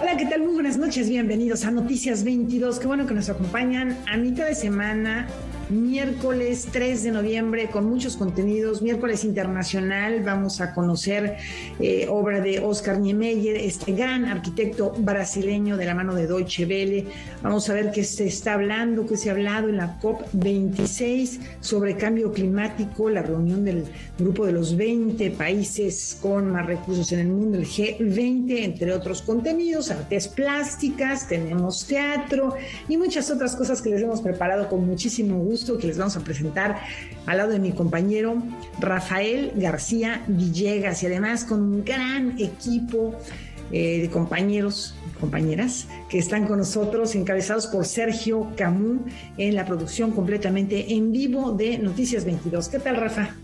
Hola, ¿qué tal? Muy buenas noches, bienvenidos a Noticias 22. Qué bueno que nos acompañan a mitad de semana, miércoles 3 de noviembre, con muchos contenidos. Miércoles internacional, vamos a conocer obra de Oscar Niemeyer, este gran arquitecto brasileño de la mano de Deutsche Welle. Vamos a ver qué se está hablando, qué se ha hablado en la COP26 sobre cambio climático, la reunión del grupo de los 20 países con más recursos en el mundo, el G20, entre otros contenidos, artes plásticas, tenemos teatro y muchas otras cosas que les hemos preparado con muchísimo gusto, que les vamos a presentar al lado de mi compañero Rafael García Villegas, y además con un gran equipo de compañeros y compañeras que están con nosotros, encabezados por Sergio Camus en la producción completamente en vivo de Noticias 22. ¿Qué tal, Rafa?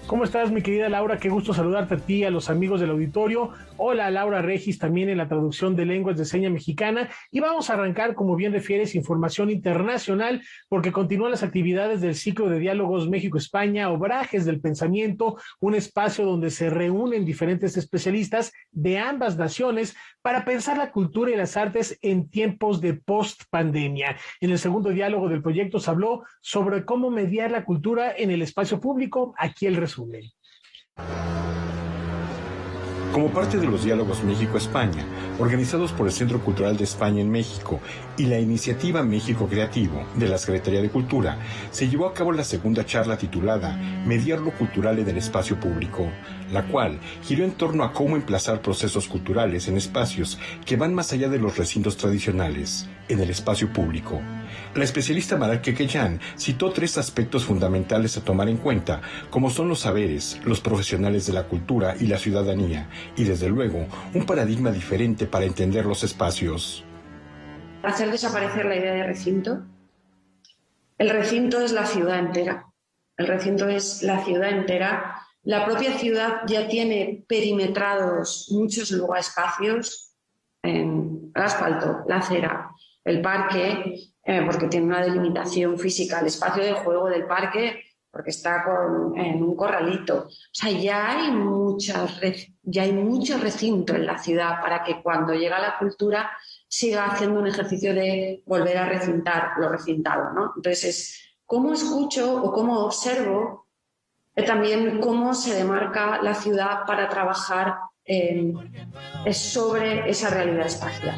¿Cómo estás, mi querida Laura? Qué gusto saludarte a ti, a los amigos del auditorio. Hola, Laura Regis, también en la traducción de lenguas de seña mexicana. Y vamos a arrancar, como bien refieres, información internacional, porque continúan las actividades del ciclo de diálogos México-España, Obrajes del Pensamiento, un espacio donde se reúnen diferentes especialistas de ambas naciones para pensar la cultura y las artes en tiempos de post-pandemia. En el segundo diálogo del proyecto se habló sobre cómo mediar la cultura en el espacio público. Aquí el resumen. Como parte de los diálogos México-España, organizados por el Centro Cultural de España en México y la iniciativa México Creativo de la Secretaría de Cultura, se llevó a cabo la segunda charla titulada Mediar lo cultural en el espacio público, la cual giró en torno a cómo emplazar procesos culturales en espacios que van más allá de los recintos tradicionales, en el espacio público. La especialista Maral Quequeyán citó 3 aspectos fundamentales a tomar en cuenta, como son los saberes, los profesionales de la cultura y la ciudadanía, y desde luego, un paradigma diferente para entender los espacios. Hacer desaparecer la idea de recinto. El recinto es la ciudad entera. El recinto es la ciudad entera. La propia ciudad ya tiene perimetrados muchos espacios, el asfalto, la acera, el parque, porque tiene una delimitación física, el espacio de juego del parque, porque está en un corralito. O sea, ya hay mucho recinto en la ciudad para que cuando llega la cultura siga haciendo un ejercicio de volver a recintar lo recintado, ¿no? Entonces, es cómo escucho o cómo observo también cómo se demarca la ciudad para trabajar sobre esa realidad espacial.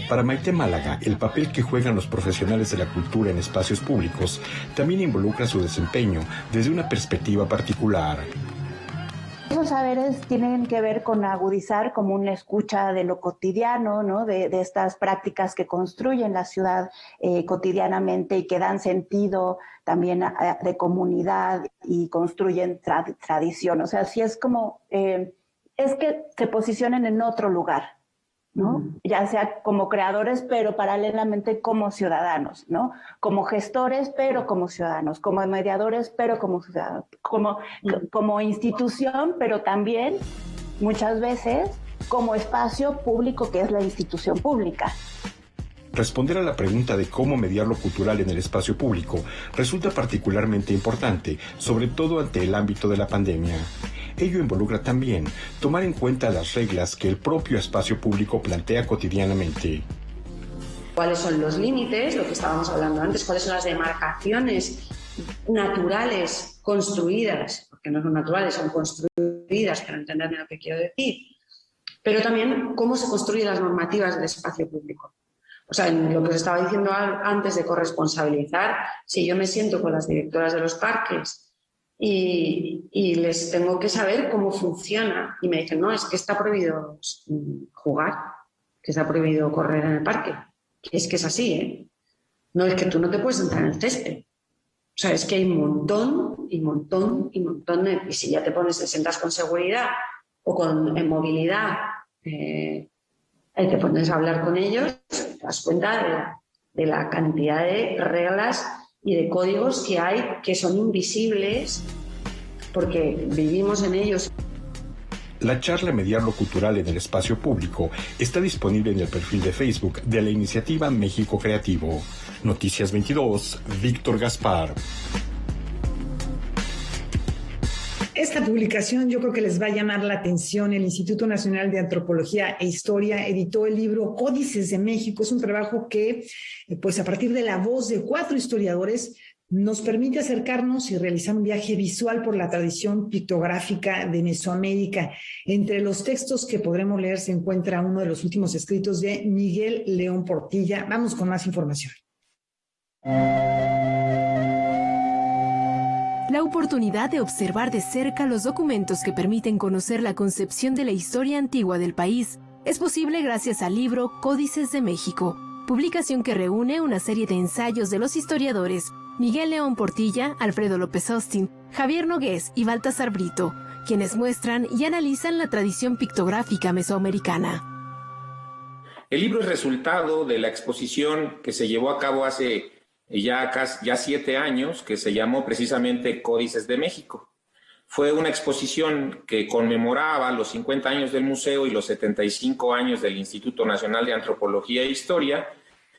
Para Maite Málaga, el papel que juegan los profesionales de la cultura en espacios públicos también involucra su desempeño desde una perspectiva particular. Esos saberes tienen que ver con agudizar como una escucha de lo cotidiano, ¿no? De estas prácticas que construyen la ciudad cotidianamente y que dan sentido también de comunidad y construyen tradición. O sea, sí es como, es que se posicionen en otro lugar, ¿no? Ya sea como creadores, pero paralelamente como ciudadanos, ¿no? Como gestores, pero como ciudadanos, como mediadores, pero como ciudadanos, como institución, pero también muchas veces como espacio público que es la institución pública. Responder a la pregunta de cómo mediar lo cultural en el espacio público resulta particularmente importante, sobre todo ante el ámbito de la pandemia. Ello involucra también tomar en cuenta las reglas que el propio espacio público plantea cotidianamente. ¿Cuáles son los límites? Lo que estábamos hablando antes. ¿Cuáles son las demarcaciones naturales construidas? Porque no son naturales, son construidas, para entenderme lo que quiero decir. Pero también cómo se construyen las normativas del espacio público. O sea, en lo que os estaba diciendo antes de corresponsabilizar, si yo me siento con las directoras de los parques y les tengo que saber cómo funciona, y me dicen, no, es que está prohibido jugar, que está prohibido correr en el parque. Es que es así, ¿eh? No, es que tú no te puedes sentar en el césped. O sea, es que hay un montón de... Y si ya te sientas con seguridad o en movilidad, te pones a hablar con ellos, te das cuenta de la cantidad de reglas y de códigos que hay que son invisibles porque vivimos en ellos. La charla Mediar lo cultural en el espacio público está disponible en el perfil de Facebook de la iniciativa México Creativo. Noticias 22, Víctor Gaspar. esta publicación yo creo que les va a llamar la atención. El Instituto Nacional de Antropología e Historia editó el libro Códices de México. Es un trabajo que, pues a partir de la voz de 4 historiadores, nos permite acercarnos y realizar un viaje visual por la tradición pictográfica de Mesoamérica. Entre los textos que podremos leer se encuentra uno de los últimos escritos de Miguel León Portilla. Vamos con más información. La oportunidad de observar de cerca los documentos que permiten conocer la concepción de la historia antigua del país es posible gracias al libro Códices de México, publicación que reúne una serie de ensayos de los historiadores Miguel León Portilla, Alfredo López Austin, Javier Nogués y Baltasar Brito, quienes muestran y analizan la tradición pictográfica mesoamericana. El libro es resultado de la exposición que se llevó a cabo hace ya 7 años, que se llamó precisamente Códices de México. Fue una exposición que conmemoraba los 50 años del museo y los 75 años del Instituto Nacional de Antropología e Historia,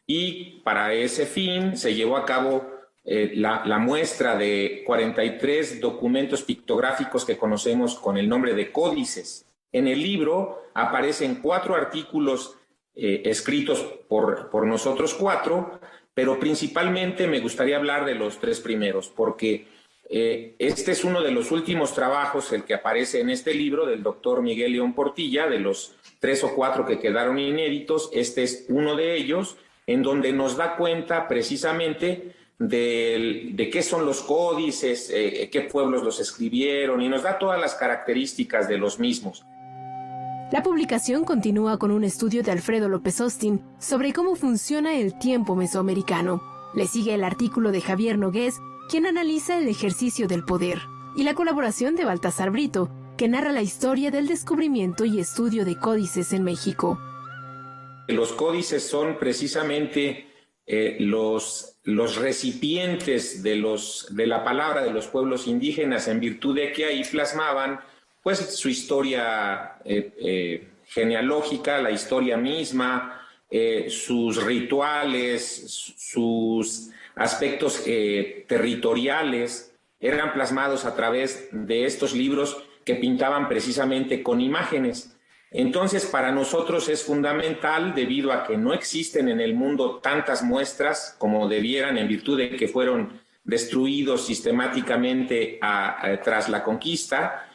y para ese fin se llevó a cabo la muestra de 43 documentos pictográficos que conocemos con el nombre de códices. En el libro aparecen 4 artículos escritos por nosotros 4, pero principalmente me gustaría hablar de los 3 primeros, porque este es uno de los últimos trabajos, el que aparece en este libro, del doctor Miguel León Portilla. De los 3 o 4 que quedaron inéditos, este es uno de ellos, en donde nos da cuenta precisamente de qué son los códices, qué pueblos los escribieron, y nos da todas las características de los mismos. La publicación continúa con un estudio de Alfredo López Austin sobre cómo funciona el tiempo mesoamericano. Le sigue el artículo de Javier Nogués, quien analiza el ejercicio del poder, y la colaboración de Baltasar Brito, que narra la historia del descubrimiento y estudio de códices en México. Los códices son precisamente los recipientes de la palabra de los pueblos indígenas, en virtud de que ahí plasmaban pues su historia genealógica, la historia misma, sus rituales, sus aspectos territoriales, eran plasmados a través de estos libros que pintaban precisamente con imágenes. Entonces, para nosotros es fundamental, debido a que no existen en el mundo tantas muestras como debieran, en virtud de que fueron destruidos sistemáticamente tras la conquista.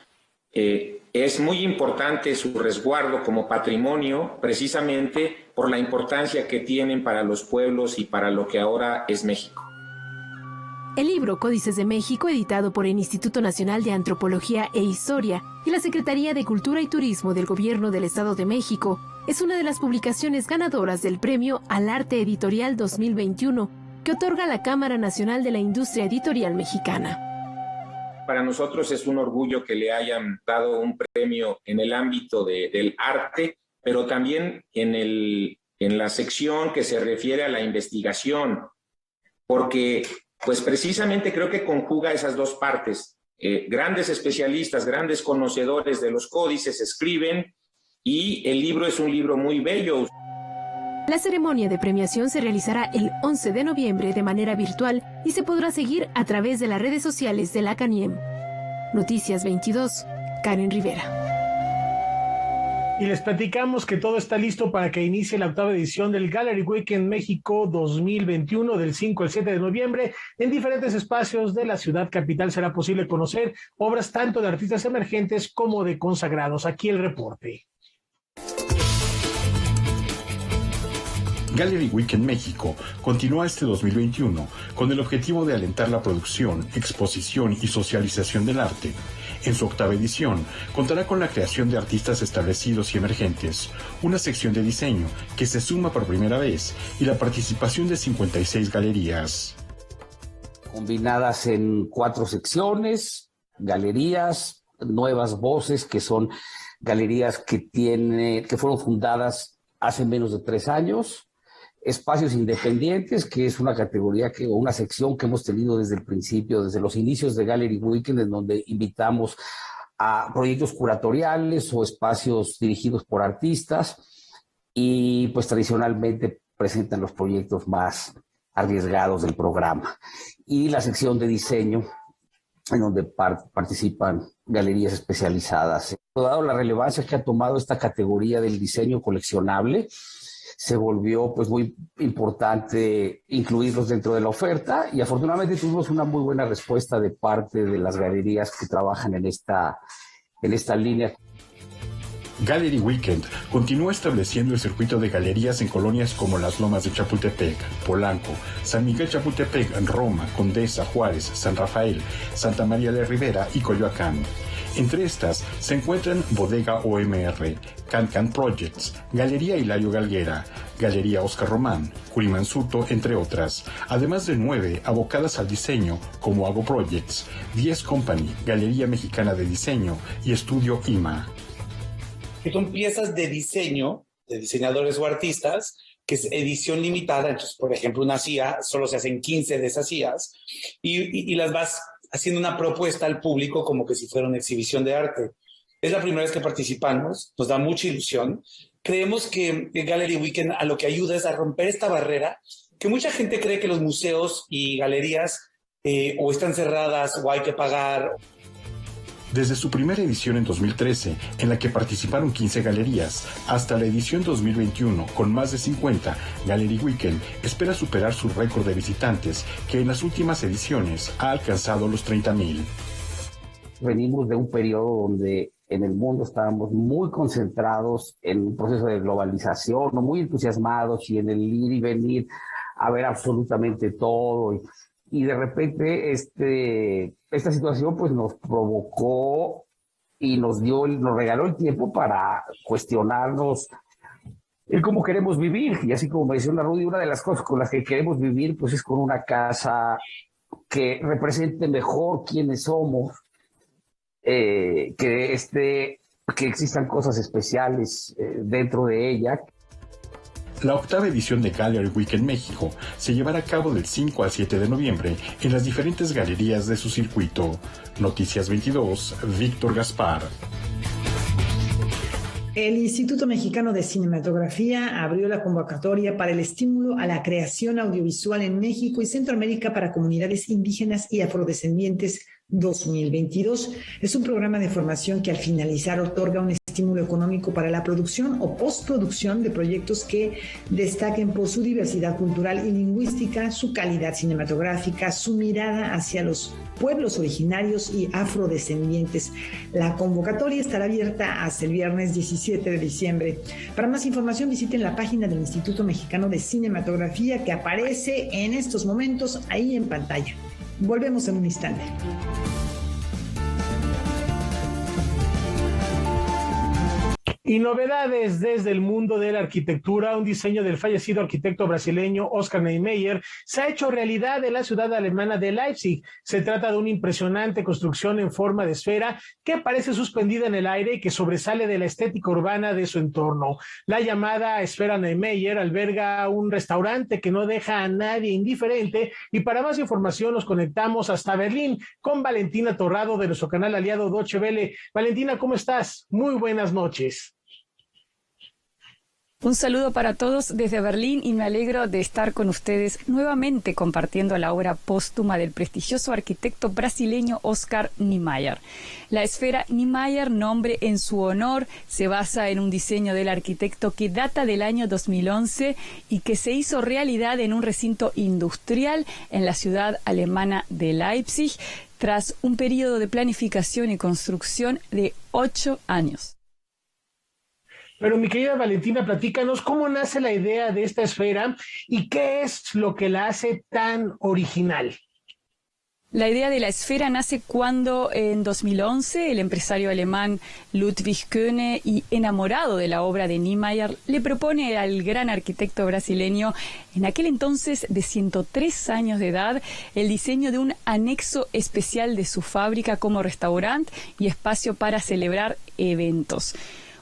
Es muy importante su resguardo como patrimonio, precisamente por la importancia que tienen para los pueblos y para lo que ahora es México. El libro Códices de México, editado por el Instituto Nacional de Antropología e Historia y la Secretaría de Cultura y Turismo del Gobierno del Estado de México, es una de las publicaciones ganadoras del Premio al Arte Editorial 2021, que otorga la Cámara Nacional de la Industria Editorial Mexicana. Para nosotros es un orgullo que le hayan dado un premio en el ámbito del arte, pero también en la sección que se refiere a la investigación, porque pues precisamente creo que conjuga esas dos partes. Grandes especialistas, grandes conocedores de los códices escriben, y el libro es un libro muy bello. La ceremonia de premiación se realizará el 11 de noviembre de manera virtual y se podrá seguir a través de las redes sociales de la CANIEM. Noticias 22, Karen Rivera. Y les platicamos que todo está listo para que inicie la 8ª edición del Gallery Weekend México 2021 del 5 al 7 de noviembre. En diferentes espacios de la ciudad capital será posible conocer obras tanto de artistas emergentes como de consagrados. Aquí el reporte. Gallery Weekend México continúa este 2021 con el objetivo de alentar la producción, exposición y socialización del arte. En su 8ª edición, contará con la creación de artistas establecidos y emergentes, una sección de diseño que se suma por primera vez y la participación de 56 galerías. Combinadas en 4 secciones, galerías, nuevas voces, que son galerías que fueron fundadas hace menos de 3 años, espacios independientes, que es una categoría o una sección que hemos tenido desde el principio, desde los inicios de Gallery Weekend, en donde invitamos a proyectos curatoriales o espacios dirigidos por artistas, y pues tradicionalmente presentan los proyectos más arriesgados del programa. Y la sección de diseño, en donde participan galerías especializadas. Dado la relevancia que ha tomado esta categoría del diseño coleccionable, se volvió pues muy importante incluirlos dentro de la oferta y afortunadamente tuvimos una muy buena respuesta de parte de las galerías que trabajan en esta línea. Gallery Weekend continúa estableciendo el circuito de galerías en colonias como las Lomas de Chapultepec, Polanco, San Miguel Chapultepec, Roma, Condesa, Juárez, San Rafael, Santa María la Ribera y Coyoacán. Entre estas se encuentran Bodega OMR, Can Projects, Galería Hilario Galguera, Galería Oscar Román, Curimansuto, entre otras, además de 9 abocadas al diseño como Hago Projects, 10 Company, Galería Mexicana de Diseño y Estudio IMA. Que son piezas de diseño de diseñadores o artistas, que es edición limitada. Entonces, por ejemplo, una silla, solo se hacen 15 de esas sillas y las vas haciendo una propuesta al público como que si fuera una exhibición de arte. Es la primera vez que participamos, nos da mucha ilusión. Creemos que el Gallery Weekend a lo que ayuda es a romper esta barrera, que mucha gente cree que los museos y galerías o están cerradas o hay que pagar. Desde su primera edición en 2013, en la que participaron 15 galerías, hasta la edición 2021, con más de 50, Gallery Weekend espera superar su récord de visitantes, que en las últimas ediciones ha alcanzado los 30,000. Venimos de un periodo donde en el mundo estábamos muy concentrados en un proceso de globalización, muy entusiasmados y en el ir y venir a ver absolutamente todo. Y de repente esta situación pues nos provocó y nos regaló el tiempo para cuestionarnos el cómo queremos vivir. Y así como me decía Rudy, una de las cosas con las que queremos vivir pues es con una casa que represente mejor quiénes somos, que existan cosas especiales dentro de ella. La octava edición de Gallery Weekend México se llevará a cabo del 5 al 7 de noviembre en las diferentes galerías de su circuito. Noticias 22, Víctor Gaspar. El Instituto Mexicano de Cinematografía abrió la convocatoria para el estímulo a la creación audiovisual en México y Centroamérica para comunidades indígenas y afrodescendientes 2022. Es un programa de formación que al finalizar otorga un estímulo económico para la producción o postproducción de proyectos que destaquen por su diversidad cultural y lingüística, su calidad cinematográfica, su mirada hacia los pueblos originarios y afrodescendientes. La convocatoria estará abierta hasta el viernes 17 de diciembre. Para más información visiten la página del Instituto Mexicano de Cinematografía que aparece en estos momentos ahí en pantalla. Volvemos en un instante. Y novedades desde el mundo de la arquitectura. Un diseño del fallecido arquitecto brasileño Oscar Niemeyer se ha hecho realidad en la ciudad alemana de Leipzig. Se trata de una impresionante construcción en forma de esfera que parece suspendida en el aire y que sobresale de la estética urbana de su entorno. La llamada esfera Niemeyer alberga un restaurante que no deja a nadie indiferente, y para más información nos conectamos hasta Berlín con Valentina Torrado de nuestro canal aliado Deutsche Welle. Valentina, ¿cómo estás? Muy buenas noches. Un saludo para todos desde Berlín y me alegro de estar con ustedes nuevamente compartiendo la obra póstuma del prestigioso arquitecto brasileño Oscar Niemeyer. La esfera Niemeyer, nombre en su honor, se basa en un diseño del arquitecto que data del año 2011 y que se hizo realidad en un recinto industrial en la ciudad alemana de Leipzig tras un periodo de planificación y construcción de 8 años. Pero mi querida Valentina, platícanos cómo nace la idea de esta esfera y qué es lo que la hace tan original. La idea de la esfera nace cuando en 2011 el empresario alemán Ludwig Köhne, y enamorado de la obra de Niemeyer, le propone al gran arquitecto brasileño, en aquel entonces de 103 años de edad, el diseño de un anexo especial de su fábrica como restaurante y espacio para celebrar eventos.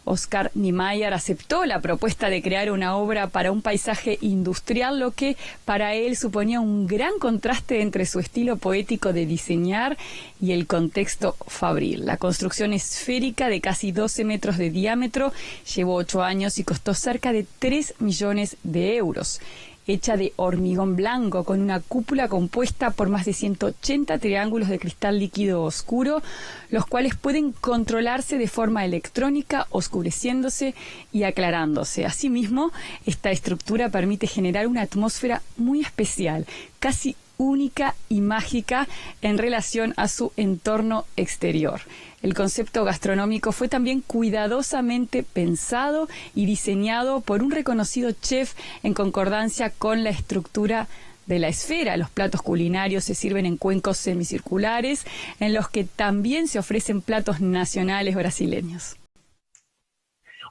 Oscar Niemeyer aceptó la propuesta de crear una obra para un paisaje industrial, lo que para él suponía un gran contraste entre su estilo poético de diseñar y el contexto fabril. La construcción esférica de casi 12 metros de diámetro llevó 8 años y costó cerca de 3 millones de euros. hecha de hormigón blanco, con una cúpula compuesta por más de 180 triángulos de cristal líquido oscuro, los cuales pueden controlarse de forma electrónica, oscureciéndose y aclarándose. Asimismo, esta estructura permite generar una atmósfera muy especial, casi única y mágica en relación a su entorno exterior. El concepto gastronómico fue también cuidadosamente pensado y diseñado por un reconocido chef en concordancia con la estructura de la esfera. Los platos culinarios se sirven en cuencos semicirculares, en los que también se ofrecen platos nacionales brasileños.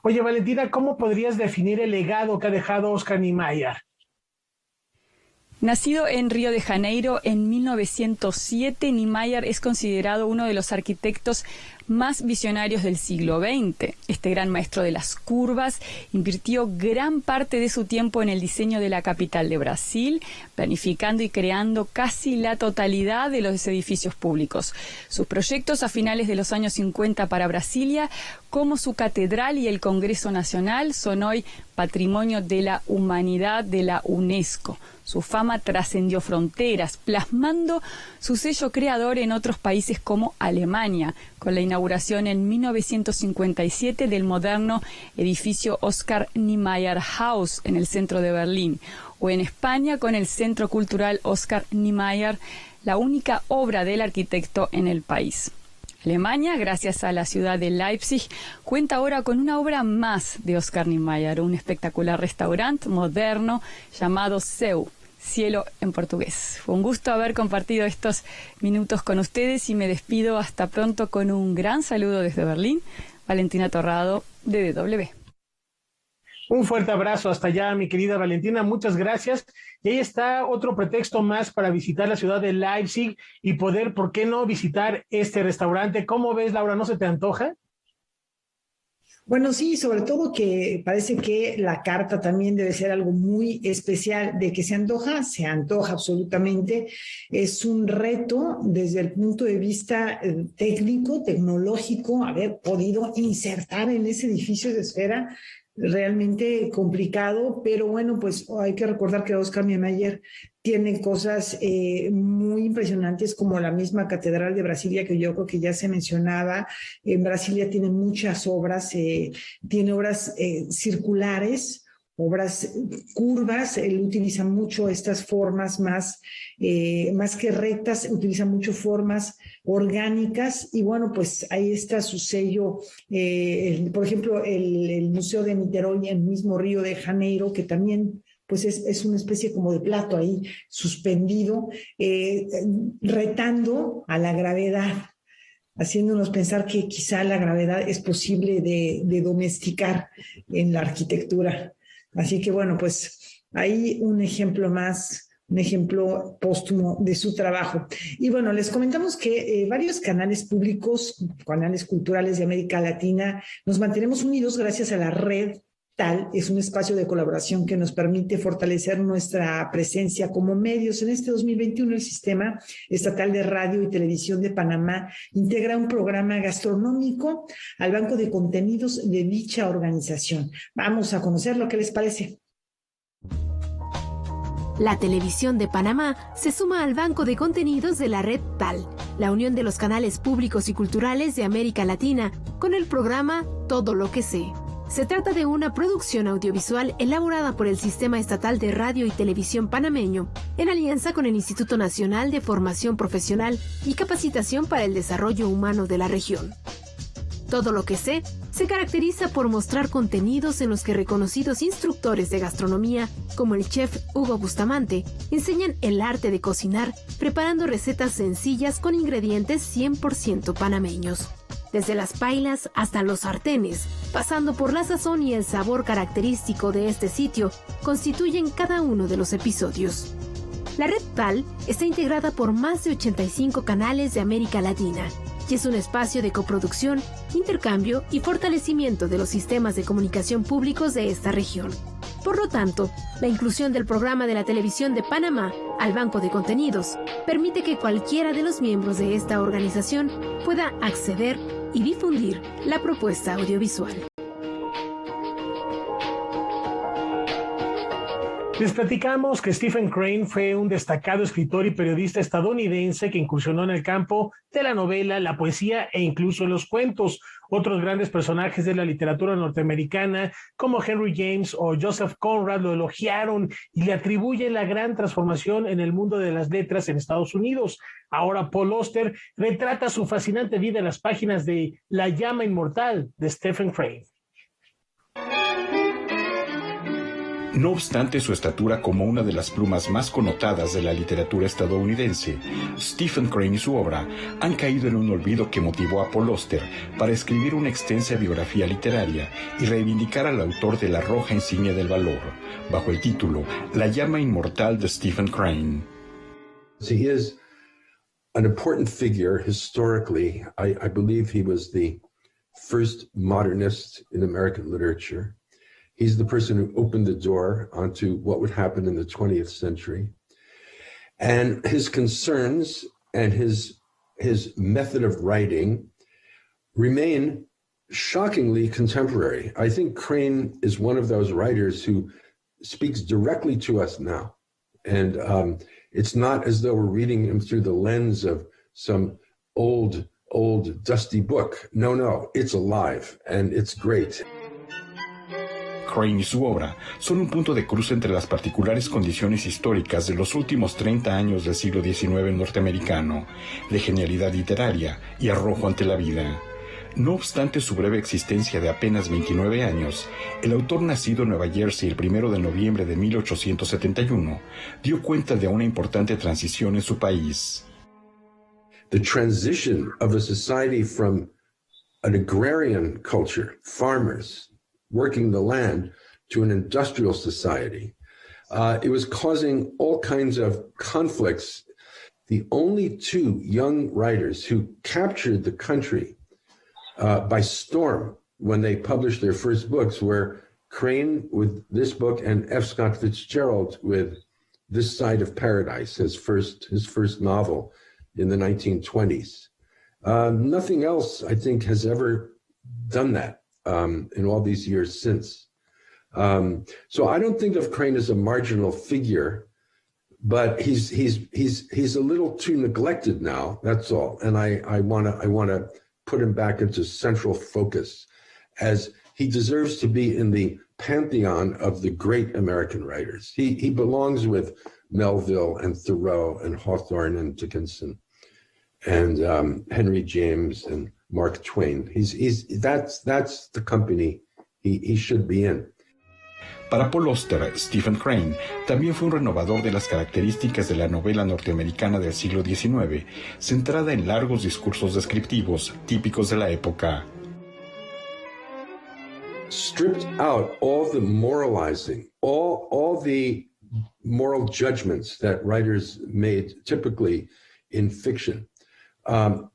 Oye, Valentina, ¿cómo podrías definir el legado que ha dejado Oscar Niemeyer? Nacido en Río de Janeiro en 1907, Niemeyer es considerado uno de los arquitectos más visionarios del siglo XX. Este gran maestro de las curvas invirtió gran parte de su tiempo en el diseño de la capital de Brasil, planificando y creando casi la totalidad de los edificios públicos. Sus proyectos a finales de los años 50 para Brasilia, como su catedral y el Congreso Nacional, son hoy Patrimonio de la Humanidad de la UNESCO. Su fama trascendió fronteras, plasmando su sello creador en otros países como Alemania, con la inauguración en 1957 del moderno edificio Oscar Niemeyer House en el centro de Berlín, o en España con el Centro Cultural Oscar Niemeyer, la única obra del arquitecto en el país. Alemania, gracias a la ciudad de Leipzig, cuenta ahora con una obra más de Oscar Niemeyer, un espectacular restaurante moderno llamado Seu, cielo en portugués. Fue un gusto haber compartido estos minutos con ustedes y me despido hasta pronto con un gran saludo desde Berlín. Valentina Torrado, DW. Un fuerte abrazo hasta allá, mi querida Valentina, muchas gracias. Y ahí está otro pretexto más para visitar la ciudad de Leipzig y poder, ¿por qué no, visitar este restaurante? ¿Cómo ves, Laura? ¿No se te antoja? Bueno, sí, sobre todo que parece que la carta también debe ser algo muy especial. De que se antoja absolutamente. Es un reto desde el punto de vista técnico, tecnológico, haber podido insertar en ese edificio de esfera realmente complicado, pero bueno, pues hay que recordar que Oscar Niemeyer tiene cosas muy impresionantes, como la misma Catedral de Brasilia, que yo creo que ya se mencionaba. En Brasilia tiene muchas obras, tiene obras circulares, obras curvas. Él utiliza mucho estas formas más que rectas, utiliza mucho formas orgánicas, y bueno, pues ahí está su sello. Por ejemplo, el Museo de Niterói en el mismo Río de Janeiro, que también pues es una especie como de plato ahí suspendido, retando a la gravedad, haciéndonos pensar que quizá la gravedad es posible de domesticar en la arquitectura. Así que bueno, pues ahí un ejemplo más, un ejemplo póstumo de su trabajo. Y bueno, les comentamos que varios canales públicos, canales culturales de América Latina, nos mantenemos unidos gracias a la red TAL. Es un espacio de colaboración que nos permite fortalecer nuestra presencia como medios. En este 2021, el Sistema Estatal de Radio y Televisión de Panamá integra un programa gastronómico al banco de contenidos de dicha organización. Vamos a conocer lo que les parece. La Televisión de Panamá se suma al banco de contenidos de la red TAL, la unión de los canales públicos y culturales de América Latina, con el programa Todo lo que sé. Se trata de una producción audiovisual elaborada por el Sistema Estatal de Radio y Televisión panameño, en alianza con el Instituto Nacional de Formación Profesional y Capacitación para el Desarrollo Humano de la región. Todo lo que sé se caracteriza por mostrar contenidos en los que reconocidos instructores de gastronomía, como el chef Hugo Bustamante, enseñan el arte de cocinar, preparando recetas sencillas con ingredientes 100% panameños. Desde las pailas hasta los sartenes, pasando por la sazón y el sabor característico de este sitio, constituyen cada uno de los episodios. La red TAL está integrada por más de 85 canales de América Latina y es un espacio de coproducción, intercambio y fortalecimiento de los sistemas de comunicación públicos de esta región. Por lo tanto, la inclusión del programa de la Televisión de Panamá al banco de contenidos permite que cualquiera de los miembros de esta organización pueda acceder y difundir la propuesta audiovisual. Les platicamos que Stephen Crane fue un destacado escritor y periodista estadounidense que incursionó en el campo de la novela, la poesía e incluso los cuentos. Otros grandes personajes de la literatura norteamericana, como Henry James o Joseph Conrad, lo elogiaron y le atribuyen la gran transformación en el mundo de las letras en Estados Unidos. Ahora Paul Auster retrata su fascinante vida en las páginas de La llama inmortal de Stephen Crane. No obstante su estatura como una de las plumas más connotadas de la literatura estadounidense, Stephen Crane y su obra han caído en un olvido que motivó a Paul Auster para escribir una extensa biografía literaria y reivindicar al autor de La roja insignia del valor, bajo el título La llama inmortal de Stephen Crane. He is an important figure historically. I believe he was the first modernist in American literature. He's the person who opened the door onto what would happen in the 20th century. And his concerns and his method of writing remain shockingly contemporary. I think Crane is one of those writers who speaks directly to us now. And it's not as though we're reading him through the lens of some old dusty book. No, it's alive and it's great. Crane y su obra son un punto de cruce entre las particulares condiciones históricas de los últimos 30 años del siglo XIX norteamericano, de genialidad literaria y arrojo ante la vida. No obstante su breve existencia de apenas 29 años, el autor nacido en Nueva Jersey el 1 de noviembre de 1871 dio cuenta de una importante transición en su país. The transition of a society from an agrarian culture, farmers, working the land, to an industrial society. It was causing all kinds of conflicts. The only two young writers who captured the country by storm when they published their first books were Crane with this book and F. Scott Fitzgerald with This Side of Paradise, his first novel in the 1920s. Nothing else, I think, has ever done that. In all these years since. So I don't think of Crane as a marginal figure, but he's a little too neglected now, that's all. And I wanna put him back into central focus, as he deserves to be in the pantheon of the great American writers. He belongs with Melville and Thoreau and Hawthorne and Dickinson and Henry James and Mark Twain. That's the company he should be in. Para Paul Auster, Stephen Crane también fue un renovador de las características de la novela norteamericana del siglo XIX, centrada en largos discursos descriptivos típicos de la época. Stripped out all the moralizing, all the moral judgments that writers made typically in fiction.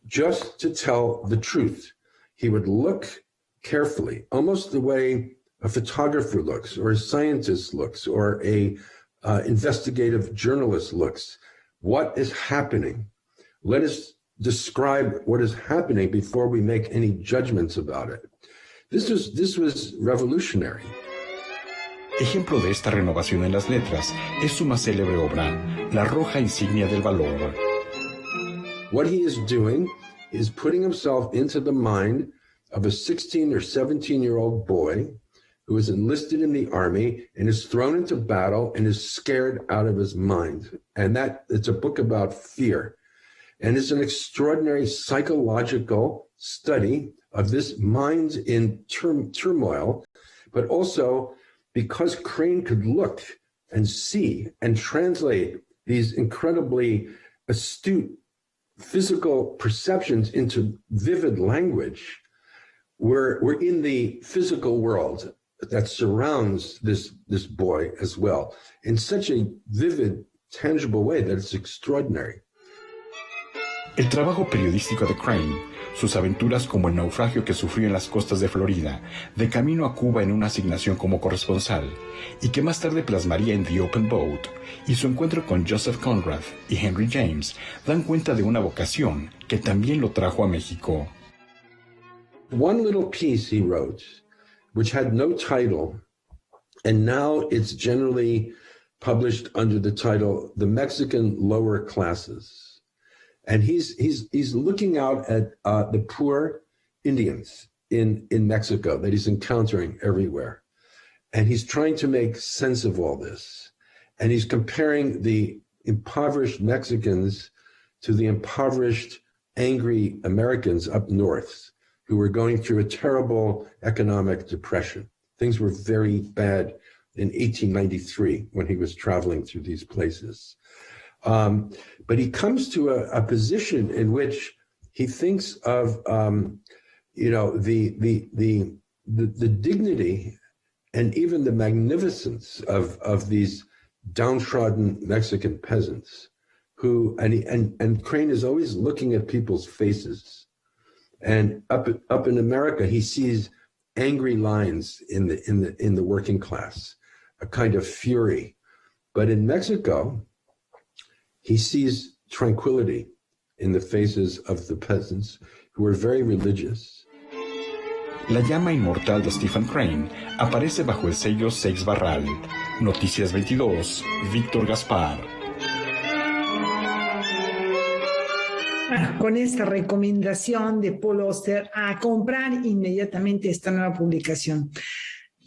Just to tell the truth. He would look carefully, almost the way a photographer looks, or a scientist looks, or a investigative journalist looks. What is happening? Let us describe what is happening before we make any judgments about it. This was revolutionary. Ejemplo de esta renovación en las letras es su más célebre obra, La roja insignia del valor. What he is doing is putting himself into the mind of a 16 or 17-year-old boy who is enlisted in the army and is thrown into battle and is scared out of his mind. And it's a book about fear. And it's an extraordinary psychological study of this mind in turmoil, but also because Crane could look and see and translate these incredibly astute physical perceptions into vivid language. We're in the physical world that surrounds this boy as well in such a vivid, tangible way that it's extraordinary. El trabajo periodístico de Crane, sus aventuras como el naufragio que sufrió en las costas de Florida, de camino a Cuba en una asignación como corresponsal, y que más tarde plasmaría en The Open Boat, y su encuentro con Joseph Conrad y Henry James, dan cuenta de una vocación que también lo trajo a México. One little piece he wrote, which had no title, and now it's generally published under the title The Mexican Lower Classes. And he's looking out at the poor Indians in Mexico that he's encountering everywhere. And he's trying to make sense of all this. And he's comparing the impoverished Mexicans to the impoverished, angry Americans up north who were going through a terrible economic depression. Things were very bad in 1893 when he was traveling through these places. But he comes to a position in which he thinks of, the dignity and even the magnificence of these downtrodden Mexican peasants who, and Crane is always looking at people's faces. And up in America, he sees angry lines in the working class, a kind of fury. But in Mexico, he sees tranquility in the faces of the peasants who are very religious. La llama inmortal de Stephen Crane aparece bajo el sello Seix Barral. Noticias 22, Víctor Gaspar. Con esta recomendación de Paul Auster a comprar inmediatamente esta nueva publicación.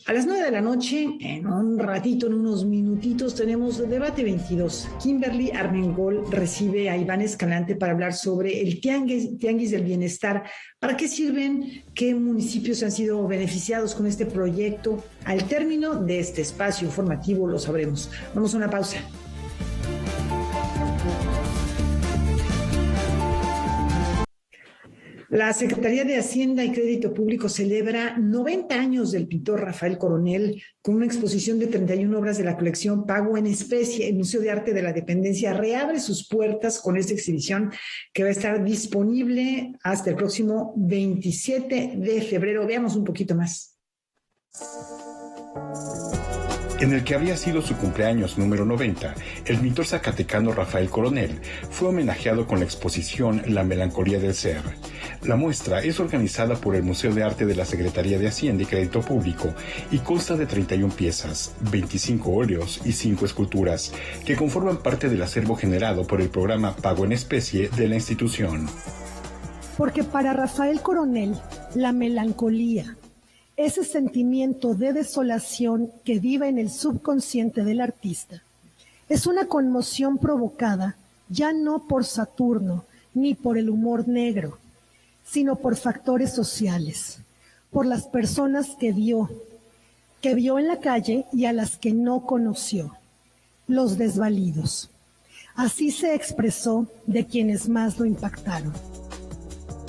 A las 9 de la noche, en un ratito, en unos minutitos, tenemos Debate 22. Kimberly Armengol recibe a Iván Escalante para hablar sobre el Tianguis del Bienestar. ¿Para qué sirven? ¿Qué municipios han sido beneficiados con este proyecto? Al término de este espacio informativo lo sabremos. Vamos a una pausa. La Secretaría de Hacienda y Crédito Público celebra 90 años del pintor Rafael Coronel con una exposición de 31 obras de la colección Pago en Especie. El Museo de Arte de la Dependencia reabre sus puertas con esta exhibición que va a estar disponible hasta el próximo 27 de febrero. Veamos un poquito más. En el que habría sido su cumpleaños número 90, el pintor zacatecano Rafael Coronel fue homenajeado con la exposición La Melancolía del Ser. La muestra es organizada por el Museo de Arte de la Secretaría de Hacienda y Crédito Público y consta de 31 piezas, 25 óleos y 5 esculturas, que conforman parte del acervo generado por el programa Pago en Especie de la institución. Porque para Rafael Coronel, la melancolía, ese sentimiento de desolación que vive en el subconsciente del artista, es una conmoción provocada ya no por Saturno ni por el humor negro, sino por factores sociales, por las personas que vio en la calle y a las que no conoció, los desvalidos. Así se expresó de quienes más lo impactaron.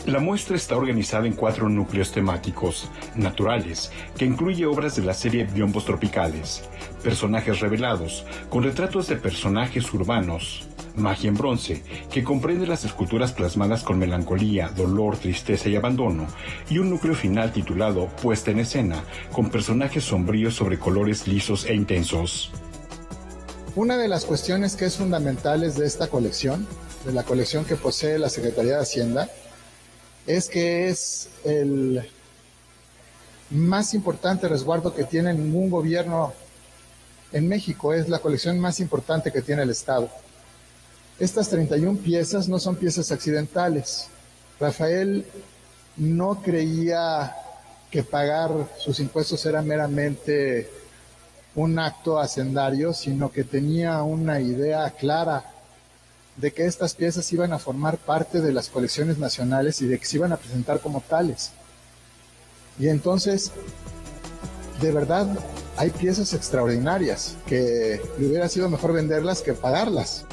La muestra está organizada en 4 núcleos temáticos, naturales, que incluye obras de la serie Biombos Tropicales, personajes revelados, con retratos de personajes urbanos, magia en bronce, que comprende las esculturas plasmadas con melancolía, dolor, tristeza y abandono, y un núcleo final titulado Puesta en Escena, con personajes sombríos sobre colores lisos e intensos. Una de las cuestiones que es fundamentales de esta colección, de la colección que posee la Secretaría de Hacienda, es que es el más importante resguardo que tiene ningún gobierno en México, es la colección más importante que tiene el Estado. Estas 31 piezas no son piezas accidentales. Rafael no creía que pagar sus impuestos era meramente un acto hacendario, sino que tenía una idea clara de que estas piezas iban a formar parte de las colecciones nacionales y de que se iban a presentar como tales. Y entonces, de verdad, hay piezas extraordinarias que le hubiera sido mejor venderlas que pagarlas.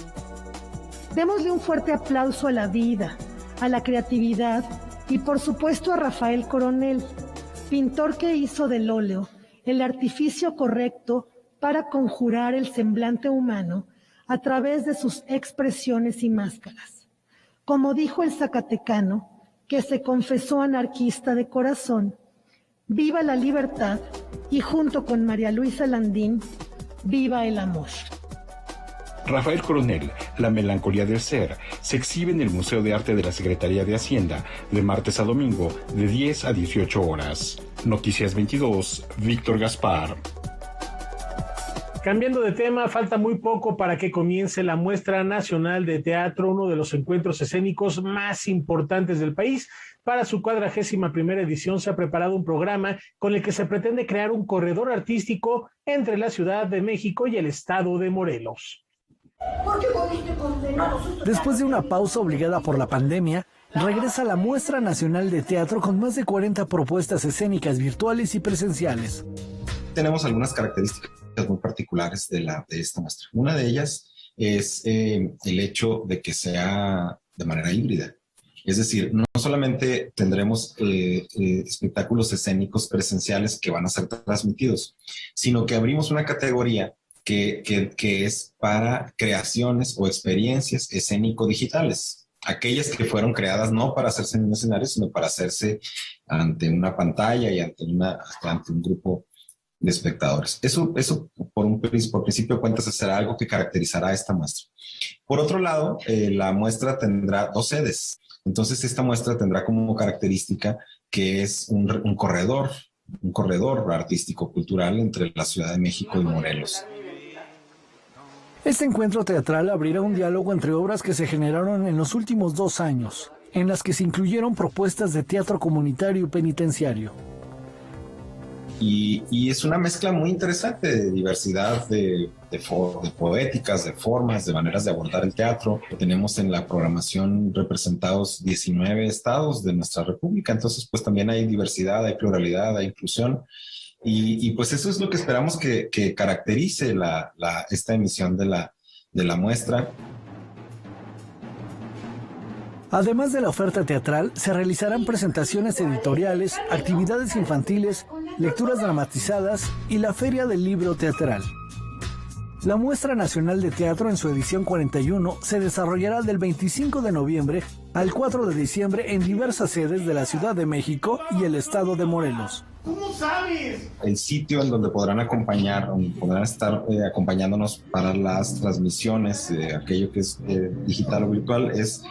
Démosle un fuerte aplauso a la vida, a la creatividad y por supuesto a Rafael Coronel, pintor que hizo del óleo el artificio correcto para conjurar el semblante humano a través de sus expresiones y máscaras. Como dijo el zacatecano, que se confesó anarquista de corazón, viva la libertad y junto con María Luisa Landín, viva el amor. Rafael Coronel, La Melancolía del Ser, se exhibe en el Museo de Arte de la Secretaría de Hacienda de martes a domingo de 10 a 18 horas. Noticias 22, Víctor Gaspar. Cambiando de tema, falta muy poco para que comience la Muestra Nacional de Teatro, uno de los encuentros escénicos más importantes del país. Para su 41ª edición se ha preparado un programa con el que se pretende crear un corredor artístico entre la Ciudad de México y el estado de Morelos. Después de una pausa obligada por la pandemia, regresa la Muestra Nacional de Teatro con más de 40 propuestas escénicas virtuales y presenciales. Tenemos algunas características muy particulares de esta muestra. Una de ellas es el hecho de que sea de manera híbrida. Es decir, no solamente tendremos espectáculos escénicos presenciales que van a ser transmitidos, sino que abrimos una categoría que es para creaciones o experiencias escénico-digitales. Aquellas que fueron creadas no para hacerse en un escenario, sino para hacerse ante una pantalla y ante un grupo de espectadores. Eso por principio de cuentas será algo que caracterizará esta muestra. Por otro lado, la muestra tendrá 2 sedes. Entonces, esta muestra tendrá como característica que es un corredor artístico-cultural entre la Ciudad de México y Morelos. Este encuentro teatral abrirá un diálogo entre obras que se generaron en los últimos 2 años, en las que se incluyeron propuestas de teatro comunitario y penitenciario. Y es una mezcla muy interesante de diversidad de poéticas, de formas, de maneras de abordar el teatro. Tenemos en la programación representados 19 estados de nuestra república, entonces pues también hay diversidad, hay pluralidad, hay inclusión. Y pues eso es lo que esperamos que caracterice esta emisión de la muestra. Además de la oferta teatral, se realizarán presentaciones editoriales, actividades infantiles, lecturas dramatizadas y la Feria del Libro Teatral. La Muestra Nacional de Teatro en su edición 41 se desarrollará del 25 de noviembre al 4 de diciembre en diversas sedes de la Ciudad de México y el estado de Morelos. ¿Cómo sabes? El sitio en donde podrán estar acompañándonos para las transmisiones de aquello que es digital o virtual es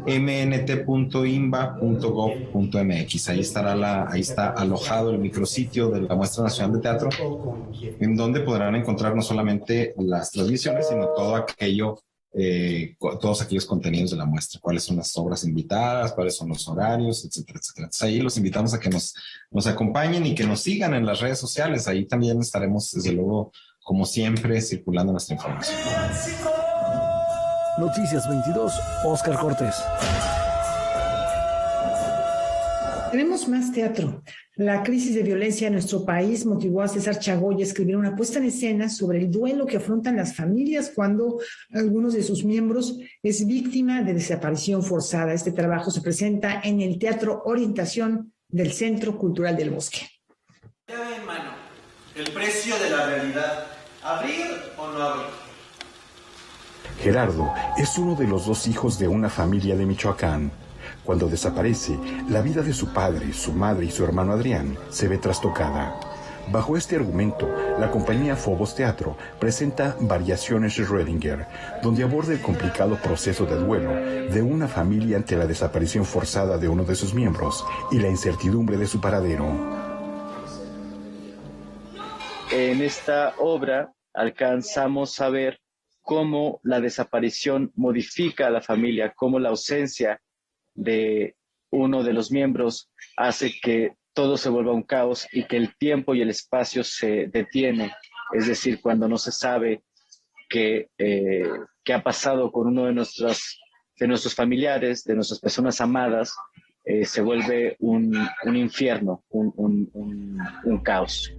mnt.imba.gov.mx. Ahí está alojado el micrositio de la Muestra Nacional de Teatro, en donde podrán encontrar no solamente las transmisiones, sino todos aquellos contenidos de la muestra, cuáles son las obras invitadas, cuáles son los horarios, etcétera, etcétera. Entonces, ahí los invitamos a que nos acompañen y que nos sigan en las redes sociales. Ahí también estaremos, desde luego, como siempre, circulando nuestra información. Noticias 22, Óscar Cortés. Tenemos más teatro. La crisis de violencia en nuestro país motivó a César Chagoy a escribir una puesta en escena sobre el duelo que afrontan las familias cuando algunos de sus miembros es víctima de desaparición forzada. Este trabajo se presenta en el Teatro Orientación del Centro Cultural del Bosque. Llave en mano, el precio de la realidad. ¿Abrir o no abrir? Gerardo es uno de los 2 hijos de una familia de Michoacán. Cuando desaparece, la vida de su padre, su madre y su hermano Adrián se ve trastocada. Bajo este argumento, la compañía Phobos Teatro presenta Variaciones Schrödinger, donde aborda el complicado proceso de duelo de una familia ante la desaparición forzada de uno de sus miembros y la incertidumbre de su paradero. En esta obra alcanzamos a ver cómo la desaparición modifica a la familia, cómo la ausencia de uno de los miembros hace que todo se vuelva un caos y que el tiempo y el espacio se detiene. Es decir, cuando no se sabe qué ha pasado con uno de nuestros familiares, de nuestras personas amadas, se vuelve un infierno, un caos.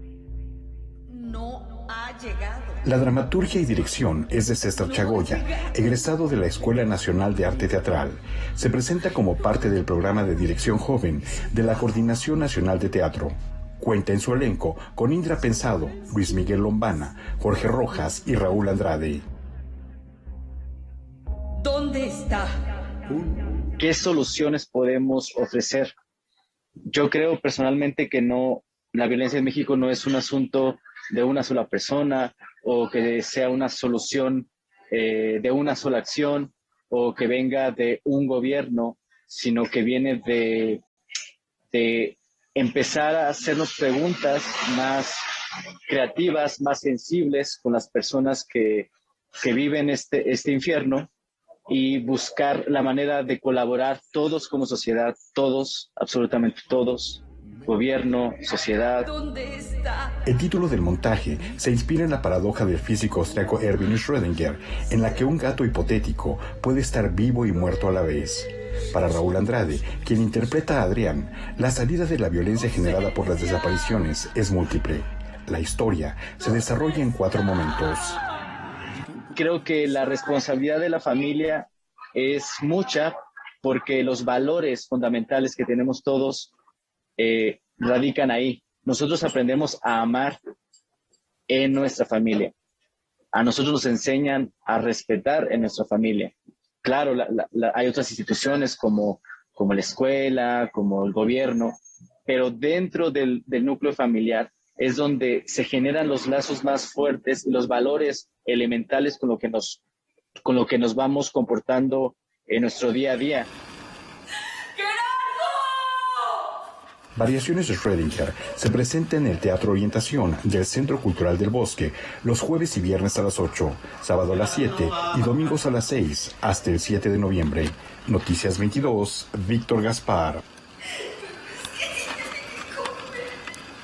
No ha llegado. La dramaturgia y dirección es de César Chagoya, egresado de la Escuela Nacional de Arte Teatral. Se presenta como parte del programa de dirección joven de la Coordinación Nacional de Teatro. Cuenta en su elenco con Indra Pensado, Luis Miguel Lombana, Jorge Rojas y Raúl Andrade. ¿Dónde está? ¿Qué soluciones podemos ofrecer? Yo creo personalmente que la violencia en México no es un asunto de una sola persona o que sea una solución de una sola acción o que venga de un gobierno, sino que viene de empezar a hacernos preguntas más creativas, más sensibles con las personas que viven este infierno, y buscar la manera de colaborar todos como sociedad, todos, absolutamente todos, gobierno, sociedad. ¿Dónde está? El título del montaje se inspira en la paradoja del físico austriaco Erwin Schrödinger, en la que un gato hipotético puede estar vivo y muerto a la vez. Para Raúl Andrade, quien interpreta a Adrián, la salida de la violencia generada por las desapariciones es múltiple. La historia se desarrolla en 4 momentos. Creo que la responsabilidad de la familia es mucha, porque los valores fundamentales que tenemos todos radican ahí. Nosotros aprendemos a amar en nuestra familia. A nosotros nos enseñan a respetar en nuestra familia. Claro, hay otras instituciones como la escuela, como el gobierno, pero dentro del núcleo familiar es donde se generan los lazos más fuertes y los valores elementales con lo que nos vamos comportando en nuestro día a día. Variaciones de Schrödinger se presenta en el Teatro Orientación del Centro Cultural del Bosque los jueves y viernes a las 8, sábado a las 7 y domingos a las 6 hasta el 7 de noviembre. Noticias 22, Víctor Gaspar.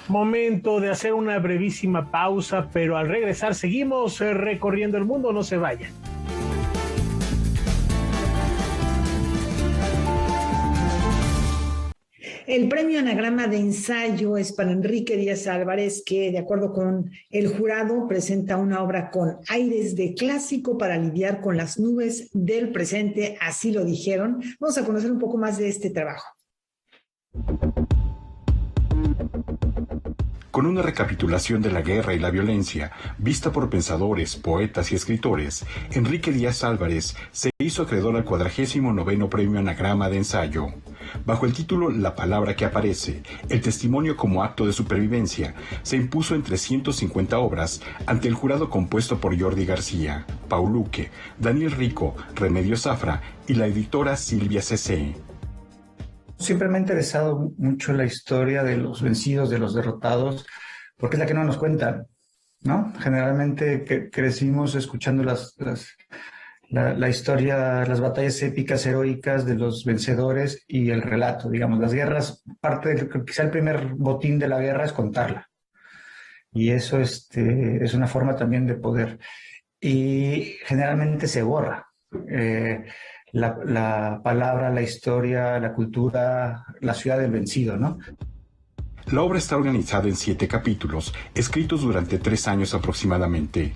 Momento de hacer una brevísima pausa, pero al regresar seguimos recorriendo el mundo, no se vayan. El premio Anagrama de Ensayo es para Enrique Díaz Álvarez, que de acuerdo con el jurado presenta una obra con aires de clásico para lidiar con las nubes del presente, así lo dijeron. Vamos a conocer un poco más de este trabajo. Con una recapitulación de la guerra y la violencia, vista por pensadores, poetas y escritores, Enrique Díaz Álvarez se hizo acreedor al 49º Premio Anagrama de Ensayo. Bajo el título La palabra que aparece, el testimonio como acto de supervivencia, se impuso entre 150 obras ante el jurado compuesto por Jordi García, Paul Luque, Daniel Rico, Remedios Zafra y la editora Silvia C.C. Siempre me ha interesado mucho la historia de los vencidos, de los derrotados, porque es la que no nos cuentan, ¿no? Generalmente crecimos escuchando la historia, las batallas épicas, heroicas de los vencedores y el relato, digamos. Las guerras, quizá el primer botín de la guerra es contarla. Y eso es una forma también de poder. Y generalmente se borra. La palabra, la historia, la cultura, la ciudad del vencido, ¿no? La obra está organizada en 7 capítulos, escritos durante 3 años aproximadamente.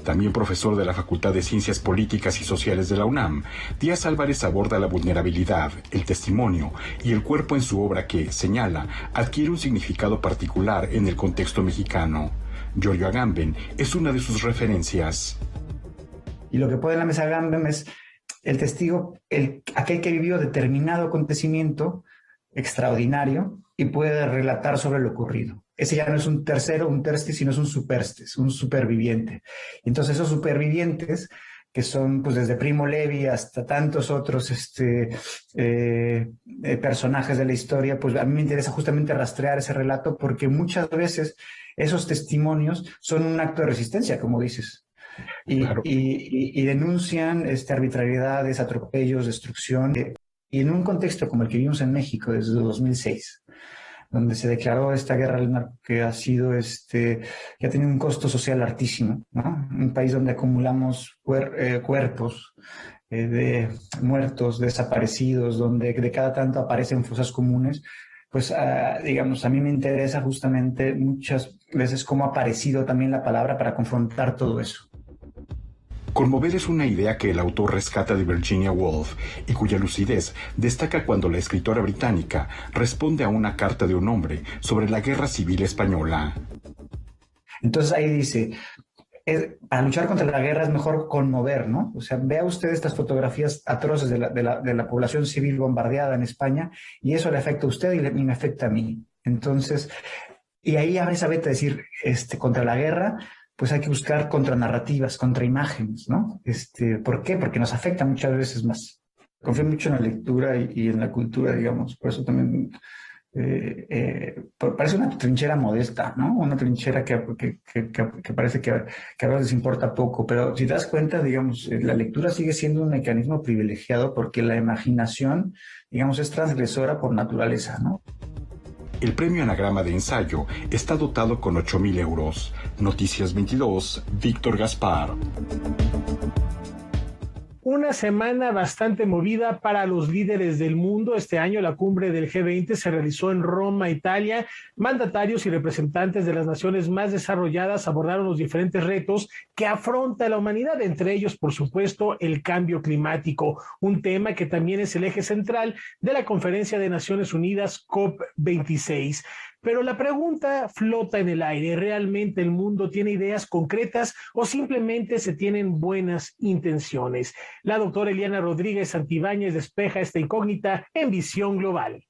También profesor de la Facultad de Ciencias Políticas y Sociales de la UNAM, Díaz Álvarez aborda la vulnerabilidad, el testimonio y el cuerpo en su obra que, señala, adquiere un significado particular en el contexto mexicano. Giorgio Agamben es una de sus referencias. Y lo que pone en la mesa Agamben es el testigo, aquel que vivió determinado acontecimiento extraordinario y puede relatar sobre lo ocurrido. Ese ya no es un tercero, un terstis, sino es un superstes, un superviviente. Entonces esos supervivientes, que son pues desde Primo Levi hasta tantos otros personajes de la historia, pues a mí me interesa justamente rastrear ese relato, porque muchas veces esos testimonios son un acto de resistencia, como dices. Y denuncian arbitrariedades, atropellos, destrucción. Y en un contexto como el que vivimos en México desde 2006, donde se declaró esta guerra al narco, que ha sido que ha tenido un costo social altísimo, ¿no? Un país donde acumulamos cuerpos de muertos, desaparecidos, donde de cada tanto aparecen fosas comunes. Pues, digamos, a mí me interesa justamente muchas veces cómo ha aparecido también la palabra para confrontar todo eso. Conmover es una idea que el autor rescata de Virginia Woolf y cuya lucidez destaca cuando la escritora británica responde a una carta de un hombre sobre la Guerra Civil Española. Entonces ahí dice, para luchar contra la guerra es mejor conmover, ¿no? O sea, vea usted estas fotografías atroces de la población civil bombardeada en España y eso le afecta a usted y me afecta a mí. Entonces, y ahí abre esa beta de decir, contra la guerra, pues hay que buscar contranarrativas, contraimágenes, ¿no? ¿Por qué? Porque nos afecta muchas veces más. Confío mucho en la lectura y en la cultura, digamos. Por eso también parece una trinchera modesta, ¿no? Una trinchera que parece que a veces importa poco, pero si te das cuenta, digamos, la lectura sigue siendo un mecanismo privilegiado porque la imaginación, digamos, es transgresora por naturaleza, ¿no? El premio Anagrama de Ensayo está dotado con 8,000 euros. Noticias 22, Víctor Gaspar. Una semana bastante movida para los líderes del mundo. Este año la cumbre del G20 se realizó en Roma, Italia. Mandatarios y representantes de las naciones más desarrolladas abordaron los diferentes retos que afronta la humanidad, entre ellos, por supuesto, el cambio climático, un tema que también es el eje central de la Conferencia de Naciones Unidas COP26. Pero la pregunta flota en el aire. ¿Realmente el mundo tiene ideas concretas o simplemente se tienen buenas intenciones? La doctora Eliana Rodríguez Santibáñez despeja esta incógnita en Visión Global.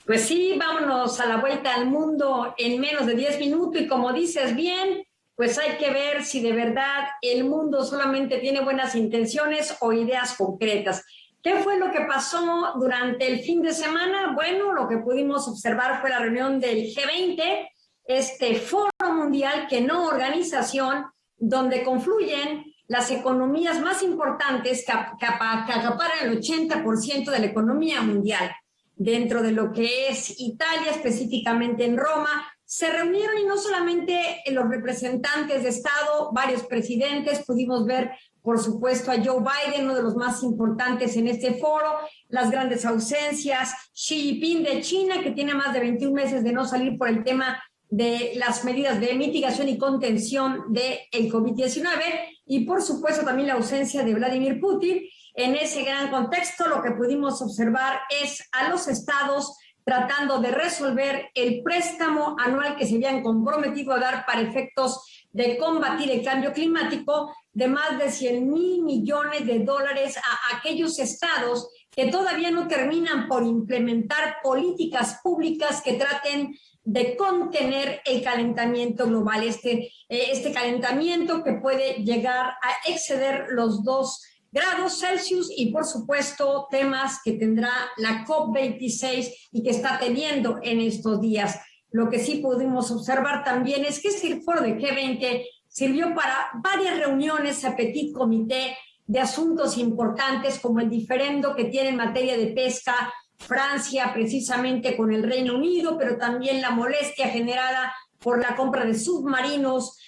Pues sí, vámonos a la vuelta al mundo en menos de 10 minutos y como dices bien, pues hay que ver si de verdad el mundo solamente tiene buenas intenciones o ideas concretas. ¿Qué fue lo que pasó durante el fin de semana? Bueno, lo que pudimos observar fue la reunión del G20, este foro mundial que no organización, donde confluyen las economías más importantes que acaparan el 80% de la economía mundial. Dentro de lo que es Italia, específicamente en Roma, se reunieron y no solamente los representantes de Estado, varios presidentes, pudimos ver, por supuesto, a Joe Biden, uno de los más importantes en este foro, las grandes ausencias, Xi Jinping de China, que tiene más de 21 meses de no salir por el tema de las medidas de mitigación y contención del COVID-19, y por supuesto también la ausencia de Vladimir Putin. En ese gran contexto, lo que pudimos observar es a los estados tratando de resolver el préstamo anual que se habían comprometido a dar para efectos de combatir el cambio climático de más de $100,000 millones a aquellos estados que todavía no terminan por implementar políticas públicas que traten de contener el calentamiento global, este calentamiento que puede llegar a exceder los 2 grados Celsius y, por supuesto, temas que tendrá la COP26 y que está teniendo en estos días. Lo que sí pudimos observar también es que este foro de G20 sirvió para varias reuniones a petit comité de asuntos importantes como el diferendo que tiene en materia de pesca Francia, precisamente con el Reino Unido, pero también la molestia generada por la compra de submarinos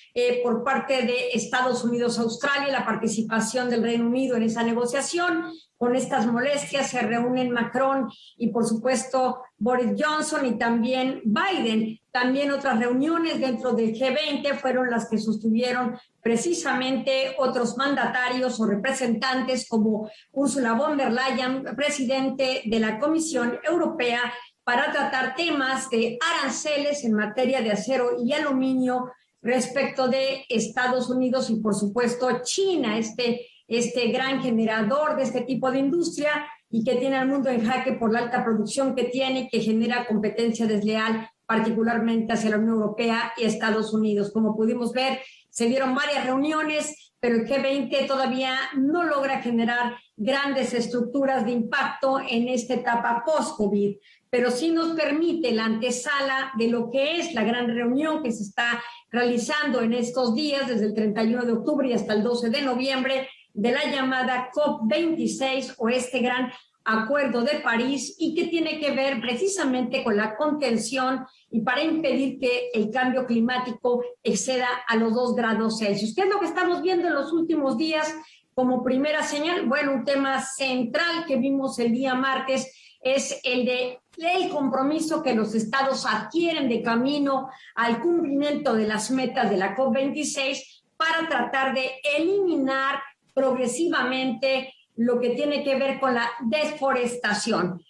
por parte de Estados Unidos, Australia, la participación del Reino Unido en esa negociación. Con estas molestias se reúnen Macron y, por supuesto, Boris Johnson y también Biden. También otras reuniones dentro del G20 fueron las que sostuvieron precisamente otros mandatarios o representantes como Ursula von der Leyen, presidente de la Comisión Europea, para tratar temas de aranceles en materia de acero y aluminio respecto de Estados Unidos y, por supuesto, China, este gran generador de este tipo de industria y que tiene al mundo en jaque por la alta producción que tiene, que genera competencia desleal, particularmente hacia la Unión Europea y Estados Unidos. Como pudimos ver, se dieron varias reuniones, pero el G20 todavía no logra generar grandes estructuras de impacto en esta etapa post-COVID, pero sí nos permite la antesala de lo que es la gran reunión que se está realizando en estos días, desde el 31 de octubre y hasta el 12 de noviembre, de la llamada COP26 o este gran Acuerdo de París, y que tiene que ver precisamente con la contención y para impedir que el cambio climático exceda a los 2 grados Celsius. ¿Qué es lo que estamos viendo en los últimos días como primera señal? Bueno, un tema central que vimos el día martes es el compromiso que los estados adquieren de camino al cumplimiento de las metas de la COP26 para tratar de eliminar progresivamente lo que tiene que ver con la deforestación.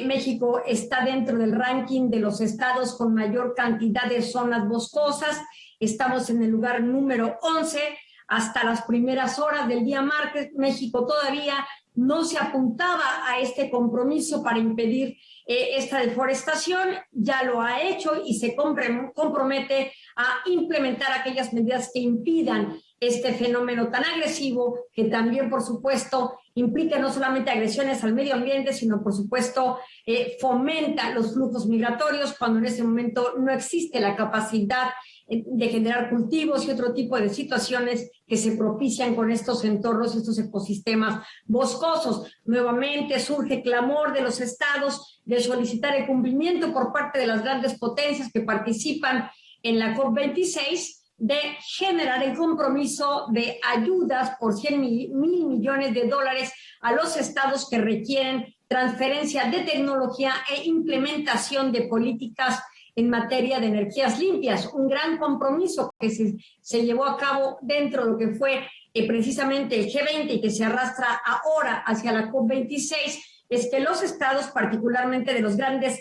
México está dentro del ranking de los estados con mayor cantidad de zonas boscosas. Estamos en el lugar número 11. Hasta las primeras horas del día martes, México todavía no se apuntaba a este compromiso para impedir esta deforestación. Ya lo ha hecho y se compromete a implementar aquellas medidas que impidan este fenómeno tan agresivo que también, por supuesto, implica no solamente agresiones al medio ambiente, sino, por supuesto, fomenta los flujos migratorios cuando en ese momento no existe la capacidad de generar cultivos y otro tipo de situaciones que se propician con estos entornos, estos ecosistemas boscosos. Nuevamente surge clamor de los estados de solicitar el cumplimiento por parte de las grandes potencias que participan en la COP26 de generar el compromiso de ayudas por 100 mil millones de dólares a los estados que requieren transferencia de tecnología e implementación de políticas en materia de energías limpias. Un gran compromiso que se llevó a cabo dentro de lo que fue precisamente el G20 y que se arrastra ahora hacia la COP26, es que los estados, particularmente de los grandes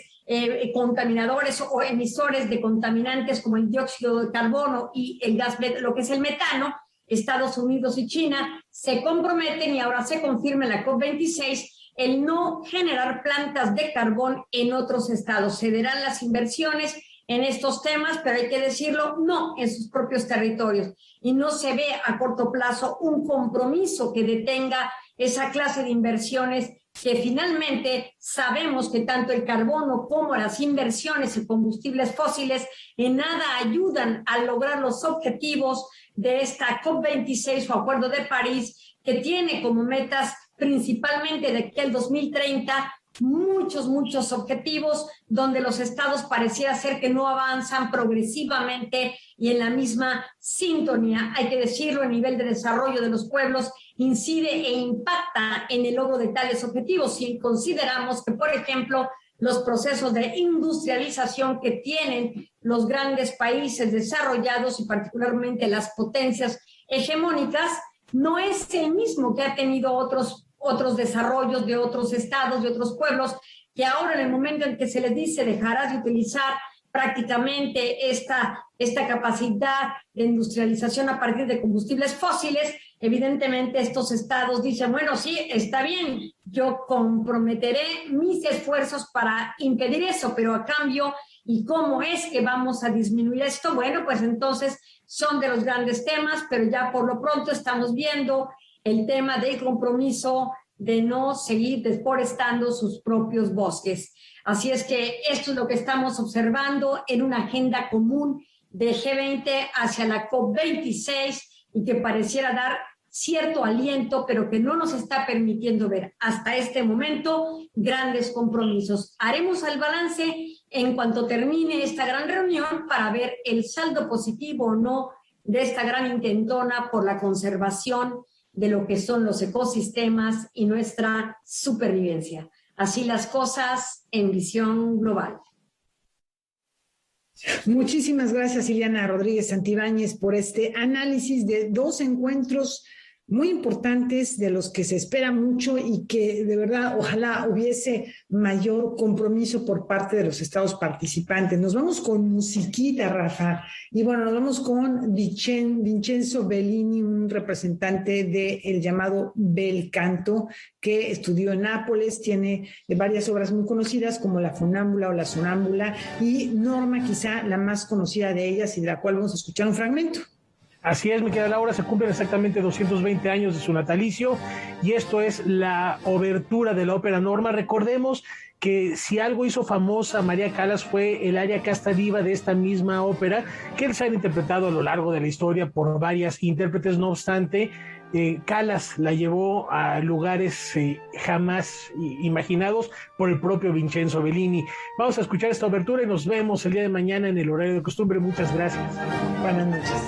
contaminadores o emisores de contaminantes como el dióxido de carbono y el gas, lo que es el metano, Estados Unidos y China, se comprometen y ahora se confirma en la COP26 el no generar plantas de carbón en otros estados. Cederán las inversiones en estos temas, pero hay que decirlo, no en sus propios territorios. Y no se ve a corto plazo un compromiso que detenga esa clase de inversiones que finalmente sabemos que tanto el carbono como las inversiones en combustibles fósiles en nada ayudan a lograr los objetivos de esta COP26 o Acuerdo de París, que tiene como metas principalmente de aquí al 2030 muchos objetivos donde los estados pareciera ser que no avanzan progresivamente y en la misma sintonía. Hay que decirlo, el nivel de desarrollo de los pueblos incide e impacta en el logro de tales objetivos. Si consideramos que, por ejemplo, los procesos de industrialización que tienen los grandes países desarrollados y particularmente las potencias hegemónicas no es el mismo que ha tenido otros desarrollos de otros estados, de otros pueblos, que ahora en el momento en que se les dice dejarás de utilizar prácticamente esta capacidad de industrialización a partir de combustibles fósiles, evidentemente estos estados dicen, bueno, sí, está bien, yo comprometeré mis esfuerzos para impedir eso, pero a cambio, ¿y cómo es que vamos a disminuir esto? Bueno, pues entonces son de los grandes temas, pero ya por lo pronto estamos viendo el tema del compromiso de no seguir deforestando sus propios bosques. Así es que esto es lo que estamos observando en una agenda común de G20 hacia la COP26 y que pareciera dar cierto aliento, pero que no nos está permitiendo ver hasta este momento grandes compromisos. Haremos el balance en cuanto termine esta gran reunión para ver el saldo positivo o no de esta gran intentona por la conservación de lo que son los ecosistemas y nuestra supervivencia. Así las cosas en visión global. Muchísimas gracias, Ileana Rodríguez Santibáñez, por este análisis de dos encuentros muy importantes de los que se espera mucho y que de verdad ojalá hubiese mayor compromiso por parte de los estados participantes. Nos vamos con musiquita, Rafa, y bueno, nos vamos con Vincenzo Bellini, un representante del llamado bel canto, que estudió en Nápoles, tiene varias obras muy conocidas como La Funámbula o La Sonámbula, y Norma, quizá la más conocida de ellas y de la cual vamos a escuchar un fragmento. Así es, mi querida Laura, se cumplen exactamente 220 años de su natalicio y esto es la obertura de la ópera Norma. Recordemos que si algo hizo famosa María Callas fue el aria Casta Diva de esta misma ópera, que se han interpretado a lo largo de la historia por varias intérpretes. No obstante, Callas la llevó a lugares jamás imaginados por el propio Vincenzo Bellini. Vamos a escuchar esta obertura y nos vemos el día de mañana en el horario de costumbre. Muchas gracias. Buenas noches.